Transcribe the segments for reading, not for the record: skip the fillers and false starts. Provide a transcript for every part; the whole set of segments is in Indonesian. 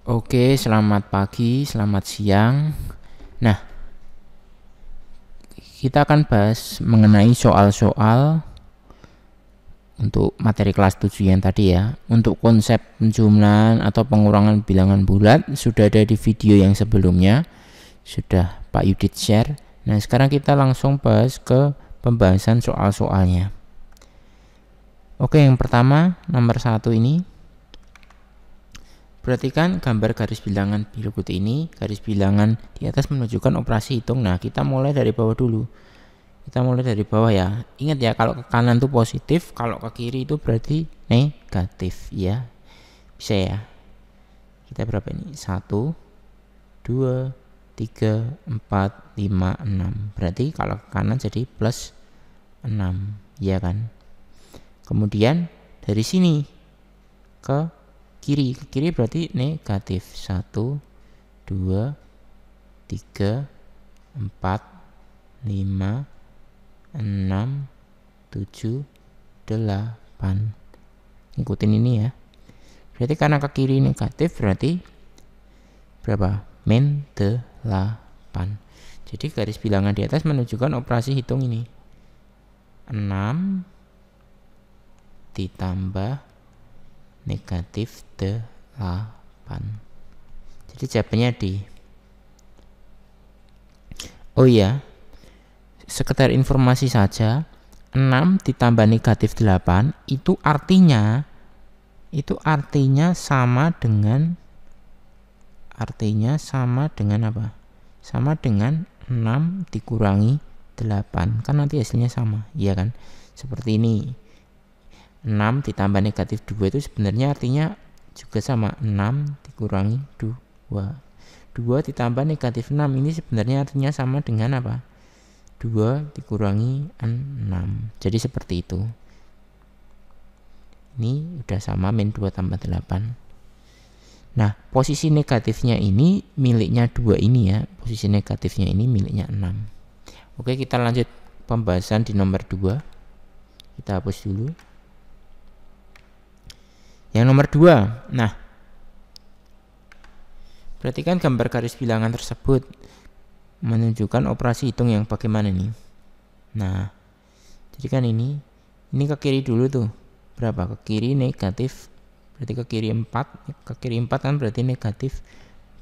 Oke, selamat pagi, selamat siang. Nah, kita akan bahas mengenai soal-soal untuk materi kelas 7 yang tadi ya. Untuk konsep penjumlahan atau pengurangan bilangan bulat sudah ada di video yang sebelumnya. Sudah Pak Yudit share. Nah, sekarang kita langsung bahas ke pembahasan soal-soalnya. Oke, yang pertama nomor 1 ini. Perhatikan gambar garis bilangan berikut ini. Garis bilangan di atas menunjukkan operasi hitung. Nah, kita mulai dari bawah dulu. Kita mulai dari bawah ya. Ingat ya, kalau ke kanan itu positif, kalau ke kiri itu berarti negatif ya. Bisa ya. Kita berapa ini? 1, 2, 3, 4, 5, 6. Berarti kalau ke kanan jadi plus 6, ya kan? Kemudian dari sini ke kiri berarti negatif. 1, 2, 3, 4, 5, 6, 7, 8. Ikutin ini ya. Berarti karena ke kiri negatif berarti berapa? Min 8. Jadi garis bilangan di atas menunjukkan operasi hitung ini. 6 ditambah negatif 8. Jadi jawabannya D. Oh iya, sekedar informasi saja, 6 ditambah negatif 8 itu artinya sama dengan apa? Sama dengan 6 dikurangi 8. Kan nanti hasilnya sama, iya kan? Seperti ini. 6 ditambah negatif 2 itu sebenarnya artinya juga sama, 6 dikurangi 2. 2 ditambah negatif 6 ini sebenarnya artinya sama dengan apa? 2 dikurangi 6. Jadi seperti itu. Ini udah sama, min 2 tambah 8. Nah, posisi negatifnya ini miliknya 2 ini ya. Posisi negatifnya ini miliknya 6. Oke, kita lanjut pembahasan di nomor 2. Kita hapus dulu. Yang nomor 2. Nah, perhatikan gambar garis bilangan tersebut menunjukkan operasi hitung yang bagaimana nih. Nah, jadi kan ini ke kiri dulu tuh. Berapa? Ke kiri negatif. Berarti ke kiri 4. Ke kiri 4 kan berarti negatif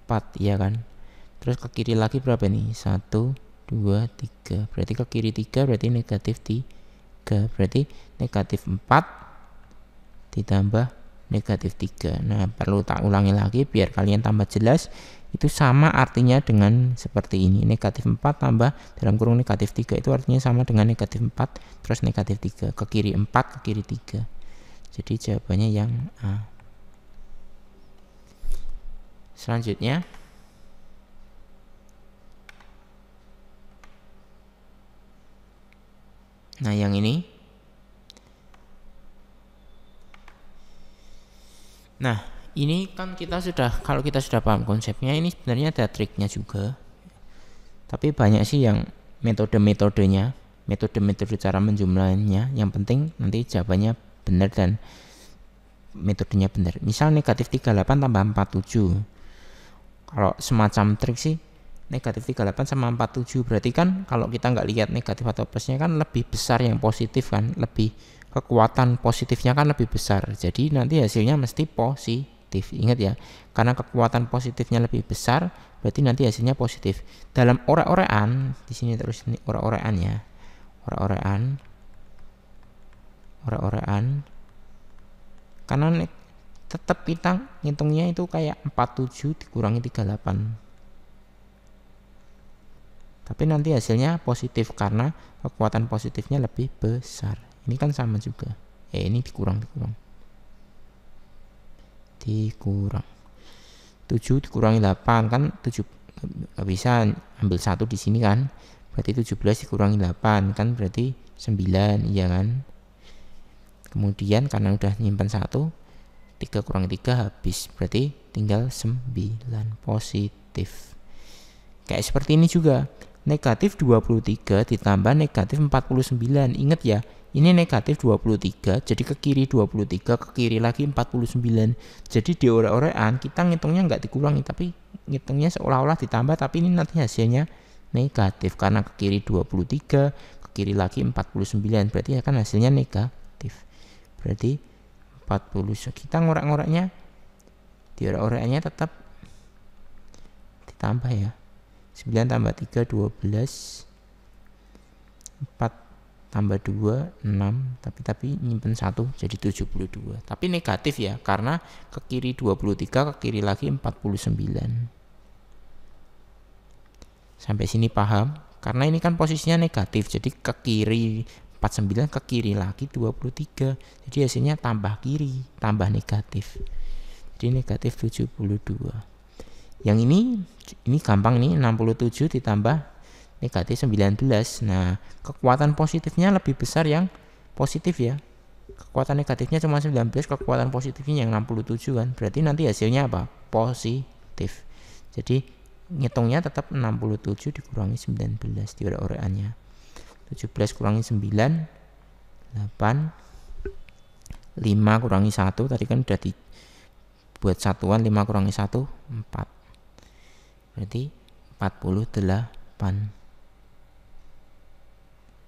4, ya kan? Terus ke kiri lagi berapa nih? 1, 2, 3. Berarti ke kiri 3 berarti negatif 3. Berarti negatif 4 ditambah negatif 3. Nah, perlu tak ulangi lagi biar kalian tambah jelas. Itu sama artinya dengan seperti ini. Negatif 4 tambah dalam kurung negatif 3 itu artinya sama dengan negatif 4 terus negatif 3. Ke kiri 4, ke kiri 3. Jadi jawabannya yang A. Selanjutnya nah, yang ini. Nah, ini kan kalau kita sudah paham konsepnya, ini sebenarnya ada triknya juga. Tapi banyak sih yang metode-metodenya, metode-metode cara menjumlahnya. Yang penting nanti jawabannya benar dan metodenya benar. Misal negatif 38 tambah 47. Kalau semacam trik sih, negatif 38 sama 47. Berarti kan kalau kita nggak lihat negatif atau plusnya kan lebih besar yang positif kan, lebih kekuatan positifnya kan lebih besar. Jadi nanti hasilnya mesti positif. Ingat ya, karena kekuatan positifnya lebih besar, berarti nanti hasilnya positif. Dalam orek-orekan, di sini terus ini orek-orekan ya. Orek-orekan. Karena tetap kita ngitungnya itu kayak 47 dikurangi 38. Tapi nanti hasilnya positif karena kekuatan positifnya lebih besar. Ini kan sama juga. Ini dikurang. 7 dikurangi 8 kan 7, gak bisa ambil 1 di sini kan. Berarti 17 dikurangi 8 kan berarti 9, iya kan. Kemudian karena udah nyimpan 1, 3 kurangi 3 habis. Berarti tinggal 9 positif. Kayak seperti ini juga. Negatif 23 ditambah negatif 49. Ingat ya, ini negatif 23, jadi ke kiri 23, ke kiri lagi 49. Jadi di orek-orekan kita ngitungnya nggak dikurangi, tapi ngitungnya seolah-olah ditambah, tapi ini nanti hasilnya negatif karena ke kiri 23, ke kiri lagi 49, berarti akan hasilnya negatif. Berarti 40, kita ngorek-ngoreknya di orek-orekannya tetap ditambah ya. 9 tambah 3 12, 4 tambah 2 6, tapi nyimpen 1 jadi 72, tapi negatif ya karena ke kiri 23, ke kiri lagi 49. Sampai sini paham? Karena ini kan posisinya negatif, jadi ke kiri 49, ke kiri lagi 23, jadi hasilnya tambah kiri, tambah negatif, jadi negatif 72. Yang ini gampang nih, 67 ditambah negatif 19. Nah, kekuatan positifnya lebih besar yang positif ya. Kekuatan negatifnya cuma 19, kekuatan positifnya yang 67 kan. Berarti nanti hasilnya apa? Positif. Jadi ngitungnya tetap 67 dikurangi 19 di orek-orekannya. 17 kurangi 9 8, 5 kurangi 1 tadi kan udah dibuat satuan, 5 kurangi 1 4. Berarti 48.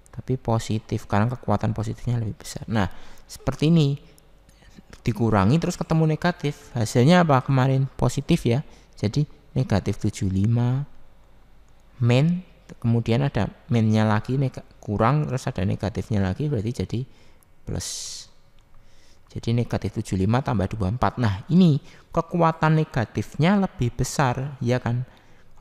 Tapi positif karena kekuatan positifnya lebih besar. Nah, seperti ini dikurangi terus ketemu negatif, hasilnya apa? Kemarin positif ya, jadi negatif 75 min, kemudian ada minnya lagi kurang, terus ada negatifnya lagi, berarti jadi plus. Jadi negatif 75 tambah 24. Nah, ini kekuatan negatifnya lebih besar ya kan,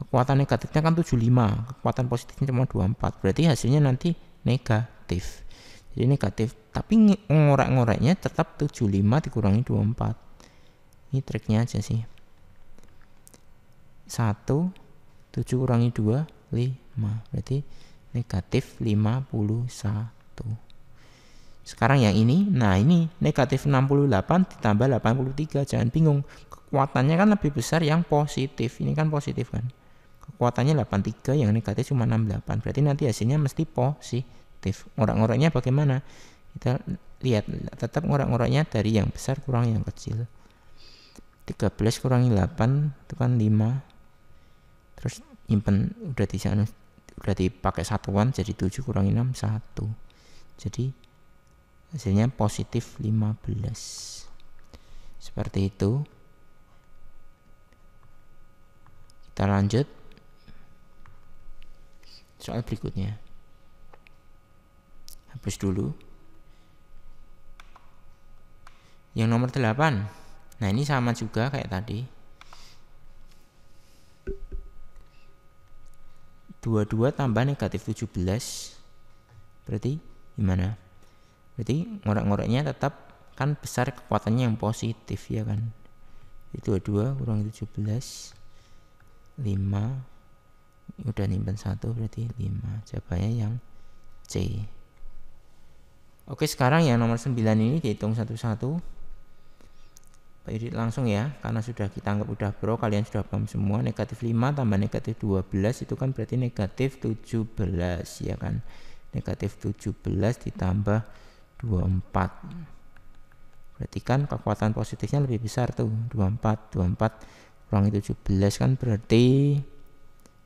kekuatan negatifnya kan 75, kekuatan positifnya cuma 24, berarti hasilnya nanti negatif. Jadi negatif, tapi ngorek-ngoreknya tetap 75 dikurangi 24. Ini triknya aja sih. 1 7 kurangi 2 5, berarti negatif 51. Sekarang yang ini, nah ini negatif 68 ditambah 83, jangan bingung, kekuatannya kan lebih besar yang positif, ini kan positif kan, kekuatannya 83, yang negatif cuma 68, berarti nanti hasilnya mesti positif. Ngorek-ngoreknya bagaimana? Kita lihat, tetap ngorek-ngoreknya dari yang besar kurang yang kecil. 13 kurangi 8 itu kan 5, terus nyimpen udah dipakai satuan, jadi 7 kurangi 6 1, jadi hasilnya positif 15. Seperti itu. Kita lanjut soal berikutnya. Hapus dulu. Yang nomor 8. Nah, ini sama juga kayak tadi. 22 tambah negatif 17. Berarti gimana? Berarti ngorek-ngoreknya tetap kan besar kekuatannya yang positif ya kan. Itu 22 kurang 17 5, udah nyimpen 1 berarti 5, jawabannya yang C. Oke, sekarang yang nomor 9 ini dihitung satu-satu. Pak Yudit langsung ya, karena sudah kita anggap udah pro, kalian sudah paham semua. Negatif 5 tambah negatif 12 itu kan berarti negatif 17 ya kan. Negatif 17 ditambah 24, berarti kan kekuatan positifnya lebih besar tuh, 24 kurangi 17 kan berarti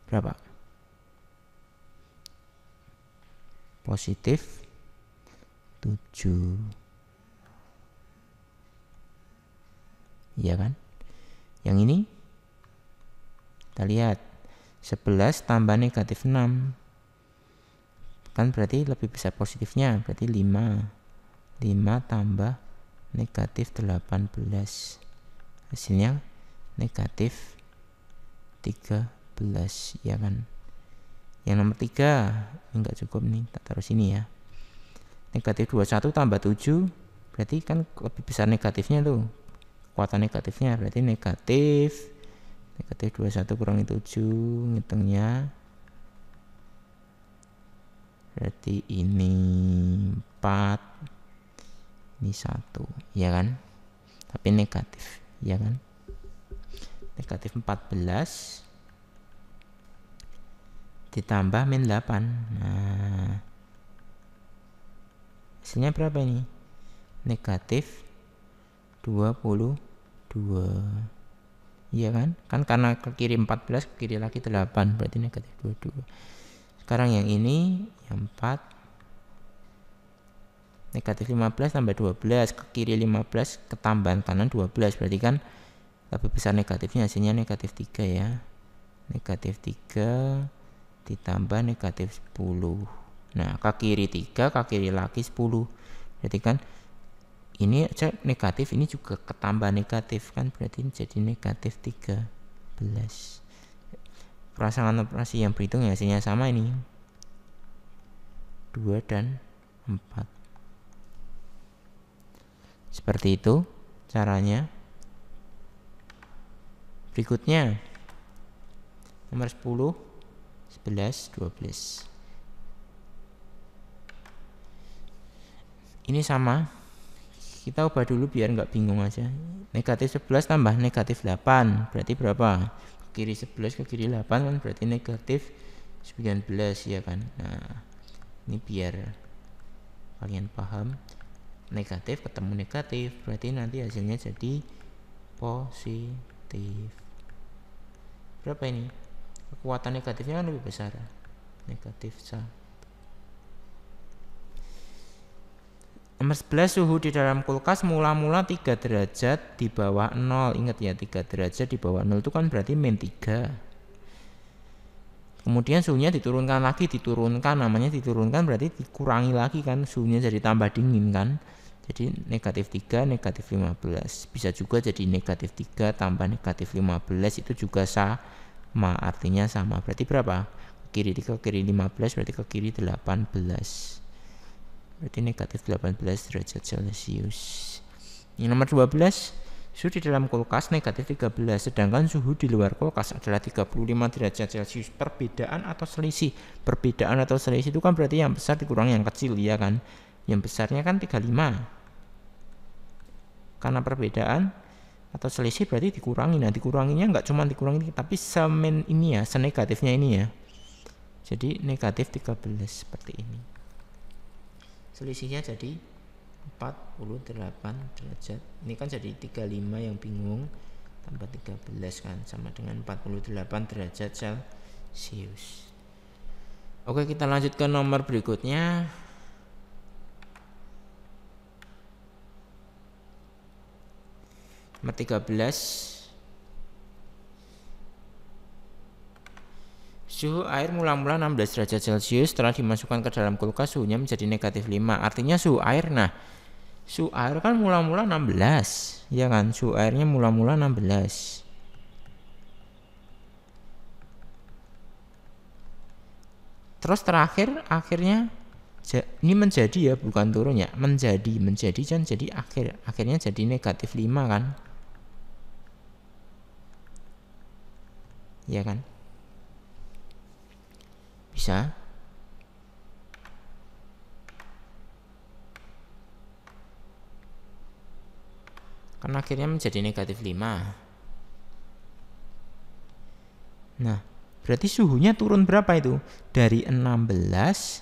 berapa? Positif 7 ya kan. Yang ini kita lihat 11 tambah negatif 6 kan berarti lebih besar positifnya, berarti 5 tambah negatif 18, hasilnya negatif 13 ya kan. Yang nomor 3 enggak cukup nih, tak taruh sini ya. Negatif 21 tambah 7 berarti kan lebih besar negatifnya tuh, kekuatan negatifnya, berarti negatif 21 kurangi 7, ngitungnya berarti ini 4, ini 1 ya kan, tapi negatif ya kan. Negatif 14 ditambah min 8, nah Hasilnya berapa ini? Negatif 22. Iya kan? Kan karena ke kiri 14, ke kiri lagi 8, berarti negatif 22. Sekarang yang ini, yang 4, negatif 15 tambah 12, ke kiri 15, ketambahan kanan 12, berarti kan lebih besar negatifnya, hasilnya negatif 3 ya. Negatif 3 ditambah negatif 10. Nah, ke kiri 3, ke kiri lagi 10. Berarti kan ini aja negatif, ini juga ketambah negatif kan, berarti jadi negatif 13. Persamaan operasi yang berhitung hasilnya sama ini, 2 dan 4. Seperti itu caranya. Berikutnya nomor 10, 11, 12. Ini sama, kita ubah dulu biar nggak bingung aja. Negatif 11 tambah negatif 8 berarti berapa? Ke kiri 11, ke kiri 8 kan berarti negatif 19 ya kan. Nah, ini biar kalian paham, negatif ketemu negatif berarti nanti hasilnya jadi positif. Berapa ini? Kekuatan negatifnya kan lebih besar, negatif 1. Nomor 11, suhu di dalam kulkas mula-mula 3 derajat di bawah 0. Ingat ya, 3 derajat di bawah 0 itu kan berarti min 3. Kemudian suhunya diturunkan lagi, namanya diturunkan berarti dikurangi lagi kan, suhunya jadi tambah dingin kan. Jadi negatif 3, negatif 15. Bisa juga jadi negatif 3 tambah negatif 15, itu juga sama, artinya sama. Berarti berapa? Ke kiri 3, ke kiri 15, berarti ke kiri 18. Berarti negatif 18 derajat Celcius. Yang nomor 12, suhu di dalam kulkas negatif 13, sedangkan suhu di luar kulkas adalah 35 derajat Celcius. Perbedaan atau selisih itu kan berarti yang besar dikurang yang kecil ya kan. Yang besarnya kan 35. Karena perbedaan atau selisih berarti dikurangi. Nah, dikuranginya nggak cuma dikurangi tapi semen ini ya, senegatifnya ini ya. Jadi negatif 13 seperti ini. Selisihnya jadi 48 derajat. Ini kan jadi 35 yang bingung, tambah 13 kan sama dengan 48 derajat Celcius. Oke, kita lanjut ke nomor berikutnya. Nomor 13. Suhu air mula-mula 16 derajat Celcius, setelah dimasukkan ke dalam kulkas suhunya menjadi negatif 5. Artinya suhu air, nah suhu air kan mula-mula 16 ya kan, suhu airnya mula-mula 16. Terus akhirnya ini menjadi ya, bukan turun ya, menjadi kan, jadi akhirnya jadi negatif 5 kan, ya kan, bisa. Karena akhirnya menjadi negatif 5. Nah, berarti suhunya turun berapa itu? Dari 16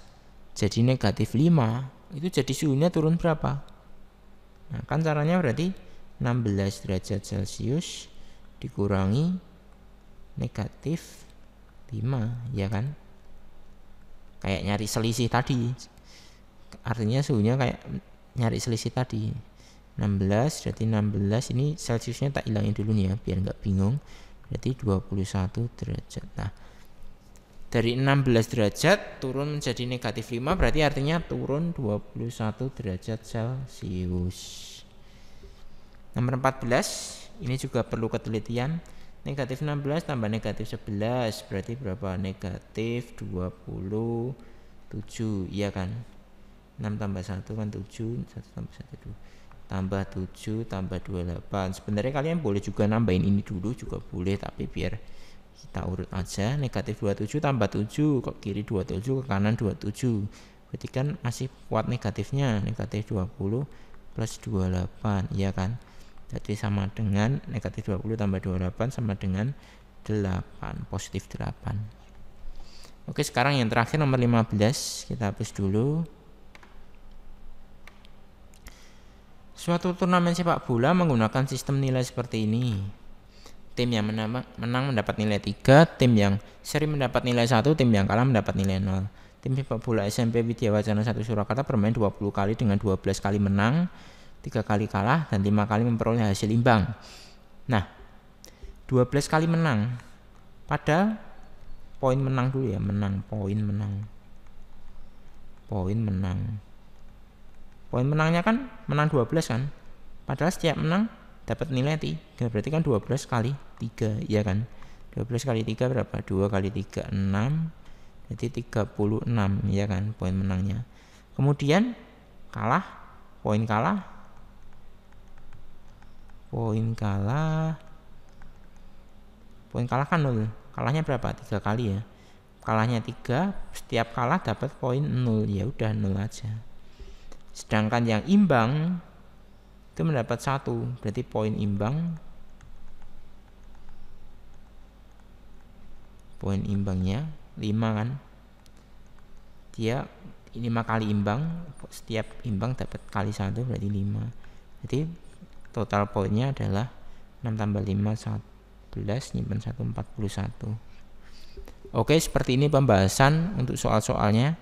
jadi negatif 5. Itu jadi suhunya turun berapa? Nah, kan caranya berarti 16 derajat Celcius dikurangi negatif 5, ya kan? Kayak nyari selisih tadi. Artinya suhunya kayak nyari selisih tadi. 16, berarti 16 ini Celciusnya tak hilangin dulu nih ya biar nggak bingung. Berarti 21 derajat. Nah, dari 16 derajat turun menjadi negatif 5 berarti artinya turun 21 derajat Celcius. Nomor 14, ini juga perlu ketelitian. Negatif 16 tambah negatif 11 berarti berapa? Negatif 27, iya kan? 6 tambah 1 kan 7, 1 tambah 1 2, tambah 7 tambah 28. Sebenarnya kalian boleh juga nambahin ini dulu juga boleh, tapi biar kita urut aja. Negatif 27 tambah 7 ke kiri 27, ke kanan 27, berarti kan masih kuat negatifnya, negatif 20 plus 28, iya kan? Jadi sama dengan negatif 20 tambah 28 sama dengan 8, positif 8. Oke, sekarang yang terakhir nomor 15, kita hapus dulu. Suatu turnamen sepak bola menggunakan sistem nilai seperti ini. Tim yang menang mendapat nilai 3, tim yang seri mendapat nilai 1, tim yang kalah mendapat nilai 0. Tim sepak bola SMP Widya Wacana 1 Surakarta bermain 20 kali dengan 12 kali menang, 3 kali kalah, dan 5 kali memperoleh hasil imbang. Nah, 12 kali menang. Pada poin menang dulu ya, Poin menangnya kan menang 12 kan. Padahal setiap menang dapat nilai 3. Berarti kan 12 kali 3, ya kan? 12 kali 3 berapa? 2 kali 3 6. Jadi 36, ya kan, poin menangnya. Kemudian poin kalah kan 0. Kalahnya berapa? 3 kali ya. Kalahnya 3, setiap kalah dapat poin 0. Ya udah 0 aja. Sedangkan yang imbang itu mendapat 1, berarti poin imbangnya 5 kan. Dia 5 kali imbang, setiap imbang dapat kali 1 berarti 5. Jadi total poinnya adalah 6 tambah 5 11, nyimpen 1 41. Oke, seperti ini pembahasan untuk soal-soalnya.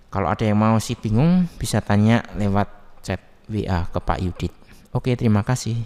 Kalau ada yang bingung bisa tanya lewat chat WA ke Pak Yudit. Oke, terima kasih.